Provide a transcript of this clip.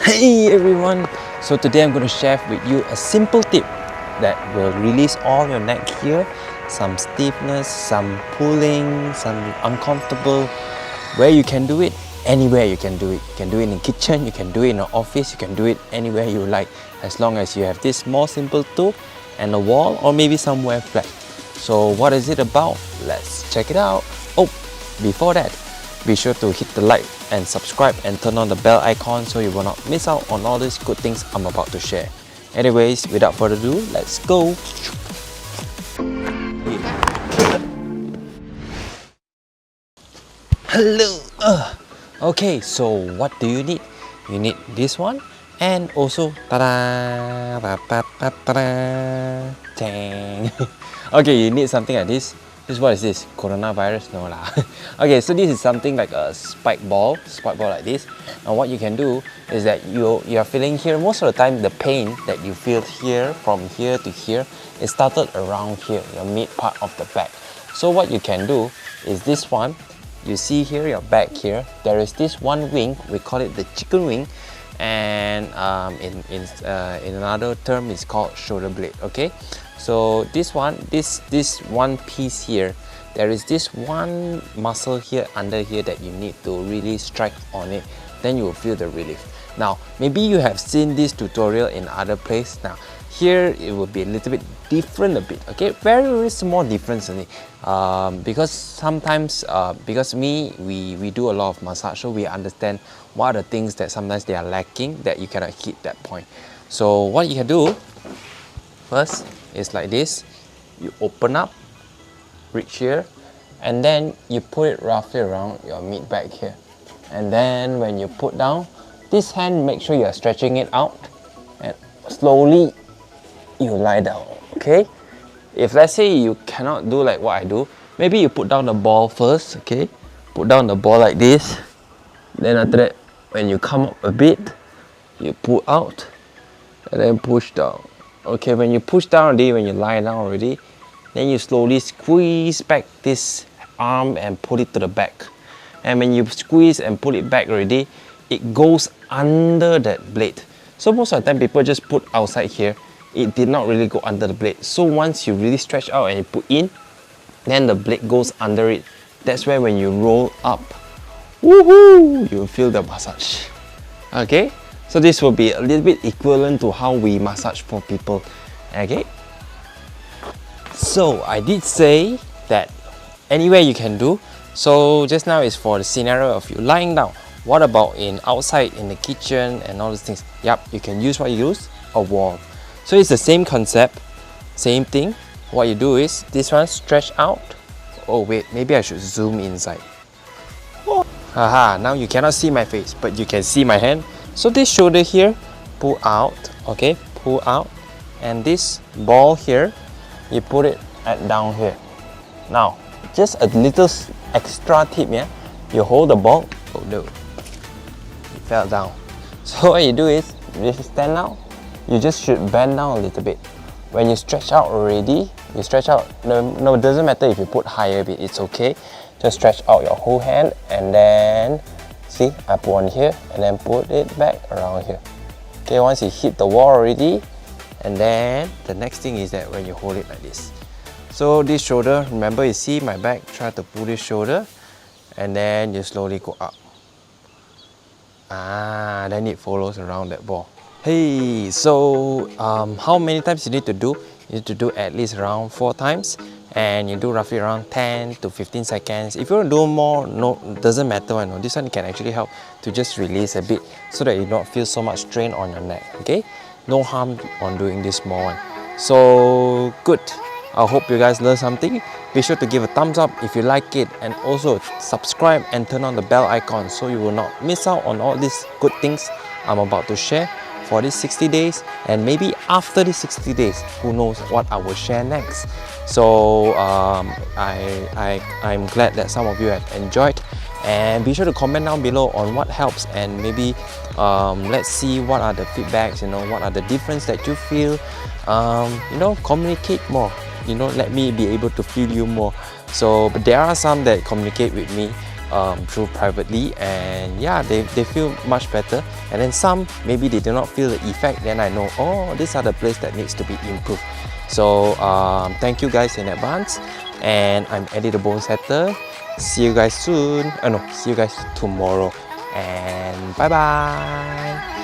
Hey everyone! So today I'm going to share with you a simple tip that will release all your neck here, some stiffness, some pulling, some uncomfortable, where you can do it, anywhere you can do it. You can do it in the kitchen, you can do it in the office, you can do it anywhere you like, as long as you have this small simple tool and a wall or maybe somewhere flat. So what is it about? Let's check it out. Oh, before that, be sure to hit the like and subscribe and turn on the bell icon so you will not miss out on all these good things I'm about to share. Anyways, without further ado, let's go! Hello! Okay, so what do you need? You need this one and also ta-da! Ta-da! Dang! Okay, you need something like this. What is this? Coronavirus? No lah. Okay, so this is something like a spike ball like this. And what you can do is that you are feeling here, most of the time the pain that you feel here, from here to here, is started around here, your mid part of the back. So what you can do is this one, you see here your back here, there is this one wing, we call it the chicken wing, and in another term it's called shoulder blade. Okay, so this one piece here, there is this one muscle here under here that you need to really strike on it, then you will feel the relief. Now maybe you have seen this tutorial in other place. Now here it will be a little bit different a bit, okay, very small difference only, because sometimes because we do a lot of massage, so we understand what are the things that sometimes they are lacking that you cannot hit that point. So what you can do first is like this, you open up, reach here, and then you put it roughly around your mid back here, and then when you put down this hand, make sure you are stretching it out and slowly you lie down. Okay, if let's say you cannot do like what I do, maybe you put down the ball first. Okay, put down the ball like this, then after that when you come up a bit, you pull out and then push down. Okay, when you push down already, when you lie down already, then you slowly squeeze back this arm and pull it to the back. And when you squeeze and pull it back already, it goes under that blade. So most of the time people just put outside here, it did not really go under the blade. So once you really stretch out and you put in, then the blade goes under it. That's where when you roll up, woohoo, you feel the massage. Okay, so this will be a little bit equivalent to how we massage for people. Okay, so I did say that anywhere you can do. So just now is for the scenario of you lying down. What about in outside, in the kitchen and all those things? Yep, you can use what you use, a wall. So it's the same concept, same thing. What you do is this one stretch out. Oh wait, maybe I should zoom inside. Oh. Haha, now you cannot see my face, but you can see my hand. So this shoulder here, pull out, okay, pull out, and this ball here, you put it down here. Now, just a little extra tip, yeah. You hold the ball. Oh no, it fell down. So what you do is, you stand out. You just should bend down a little bit. When you stretch out already, you stretch out. No, it doesn't matter if you put higher a bit. It's okay. Just stretch out your whole hand, and then see, I put one here and then put it back around here. Okay, once you hit the wall already, and then the next thing is that when you hold it like this. So this shoulder, remember you see my back, try to pull this shoulder, and then you slowly go up. Then it follows around that ball. Hey, so how many times you need to do? You need to do at least around 4 times, and you do roughly around 10 to 15 seconds. If you want to do more, no, doesn't matter. I know this one can actually help to just release a bit so that you don't feel so much strain on your neck. Okay, no harm on doing this small one. So good. I hope you guys learned something. Be sure to give a thumbs up if you like it, and also subscribe and turn on the bell icon so you will not miss out on all these good things I'm about to share for these 60 days, and maybe after these 60 days, who knows what I will share next. So I'm glad that some of you have enjoyed, and be sure to comment down below on what helps, and maybe let's see what are the feedbacks, what are the difference that you feel. Communicate more, let me be able to feel you more. So but there are some that communicate with me through privately, and yeah, they feel much better. And then some, maybe they do not feel the effect, then I know, oh, these are the places that needs to be improved. So thank you guys in advance, and I'm Eddie the Bone Setter. See you guys soon. No, see you guys tomorrow, and bye bye.